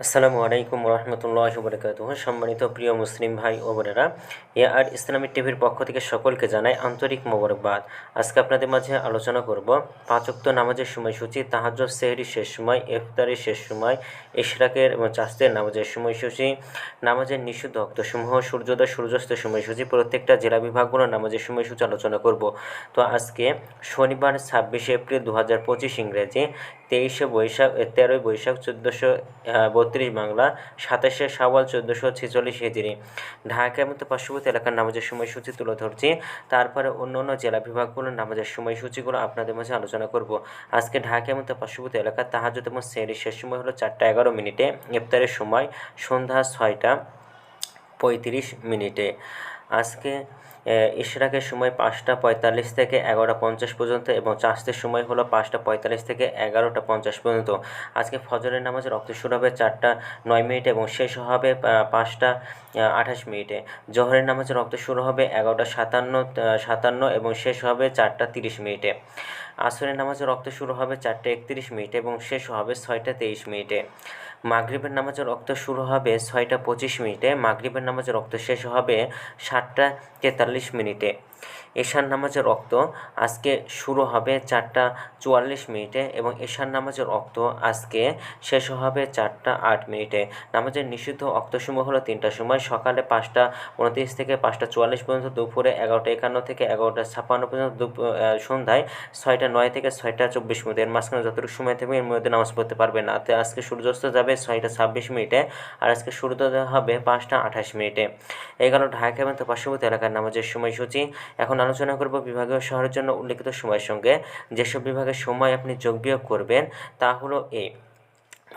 আসসালামু আলাইকুম রহমতুল্লাহ বরকাতুহ। সম্মানিত প্রিয় মুসলিম ভাই ও বোনেরা, আর ইসলামিক টিভির পক্ষ থেকে সকলকে জানাই আন্তরিক মোবারকবাদ। আজকে আপনাদের মাঝে আলোচনা করব পাঁচ ওয়াক্ত নামাজের সময়সূচি, তাহাজ্জুদ সেহরির শেষ সময়, ইফতারের শেষ সময়, ইশরাকের এবং চাস্তের নামাজের সময়সূচি, নামাজের নিষিদ্ধ অক্তসমূহ, সূর্যোদয় সূর্যাস্তের সময়সূচি, প্রত্যেকটা জেলা বিভাগগুলোর নামাজের সময়সূচি আলোচনা করব। তো আজকে শনিবার 26 এপ্রিল 2025 ইংরেজি, 13ই বৈশাখ 1432 বাংলা, 27 শাওয়াল 1446 হিজরি। ঢাকা এবং পার্শ্ববর্তী এলাকার নামাজের সময়সূচি তুলে ধরছি। তারপরে অন্য অন্য জেলা বিভাগগুলোর নামাজের সময়সূচিগুলো আপনাদের মাঝে আলোচনা করব। আজকে ঢাকা এবং পার্শ্ববর্তী এলাকার তাহাজ্জুদ এবং সেহরির শেষ সময় হলো 4টা 11 মিনিটে, ইফতারের সময় সন্ধ্যা 6টা 35 মিনিটে। আজকে ইশরাকের সময় 5টা 45 থেকে 11টা 50 পর্যন্ত এবং চাস্তের সময় হলো 5টা 45 থেকে 11টা 50 পর্যন্ত। আজকে ফজরের নামাজের রক্ত শুরু হবে 4টা 9 মিনিটে এবং শেষ হবে 5টা 28 মিনিটে। জোহরের নামাজের রক্ত শুরু হবে 11টা 57 এবং শেষ হবে 4টা 30 মিনিটে। আসরের নামাজের রক্ত শুরু হবে 4টা 31 মিনিটে এবং শেষ হবে 6টা 23 মিনিটে। মাগরিবের নামাজের রক্ত শুরু হবে 6টা 25 মিনিটে, মাগরিবের নামাজের রক্ত শেষ হবে 7টা 43 মিনিটে। এশার নামাজের রক্ত আজকে শুরু হবে 4টা 44 মিনিটে এবং এশার নামাজের রক্ত আজকে শেষ হবে 4টা 8 মিনিটে। নামাজের নিষিদ্ধ অক্তসমূহ হলো 3টা সময়: সকালে 5টা 29 থেকে 5টা 44 পর্যন্ত, দুপুরে 11টা 51 থেকে 11টা 56 পর্যন্ত, সন্ধ্যায় 6টা 9 থেকে 6টা 24 পর্যন্ত। এর মাঝখানে যতটুকু সময় থাকবে এর মধ্যে নামাজ পড়তে পারবে না। তো আজকে সূর্যাস্ত যাবে 6টা 26 মিনিটে আর আজকে সূর্যোদয় হবে 5টা 28 মিনিটে। এই গেল ঢাকা এবং পার্শ্ববর্তী এলাকার নামাজের সময়সূচি। এখন আলোচনা করব বিভাগীয় শহরের জন্য উল্লিখিত সময়ের সঙ্গে যেসব বিভাগের সময় আপনি যোগ বিয়োগ করবেন তা হলো এই,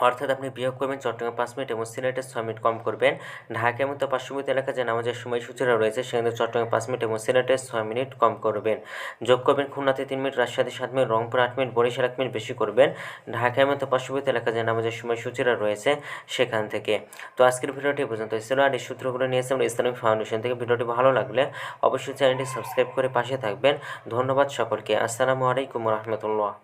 অর্থাৎ আপনি বিয়োগ করবেন চট্টগ্রামে 5 মিনিট এবং সিলেটে 6 মিনিট কম করবেন। ঢাকা এবং পার্শ্ববর্তী এলাকায় যে নামাজের সময়সূচিরা রয়েছে সেখানে চট্টগ্রামে 5 মিনিট এবং সিলেটে 6 মিনিট কম করবেন। যোগ করবেন খুলনাতে 3 মিনিট, রাজশাহীতে 7 minute, Rangpur 8 minute, Barishal 1 minute বেশি করবেন ঢাকা এবং পার্শ্ববর্তী এলাকায় যে নামাজের সময়সূচিরা রয়েছে সেখান থেকে। তো আজকের ভিডিওটি পর্যন্ত ছিল, আর এই সূত্রগুলো নিয়েছে আমরা ইসলামিক ফাউন্ডেশন থেকে। ভিডিওটি ভালো লাগলে অবশ্যই চ্যানেলটি সাবস্ক্রাইব করে পাশে থাকবেন। ধন্যবাদ সকলকে। আসসালামু আলাইকুম রহমতুল্লাহ।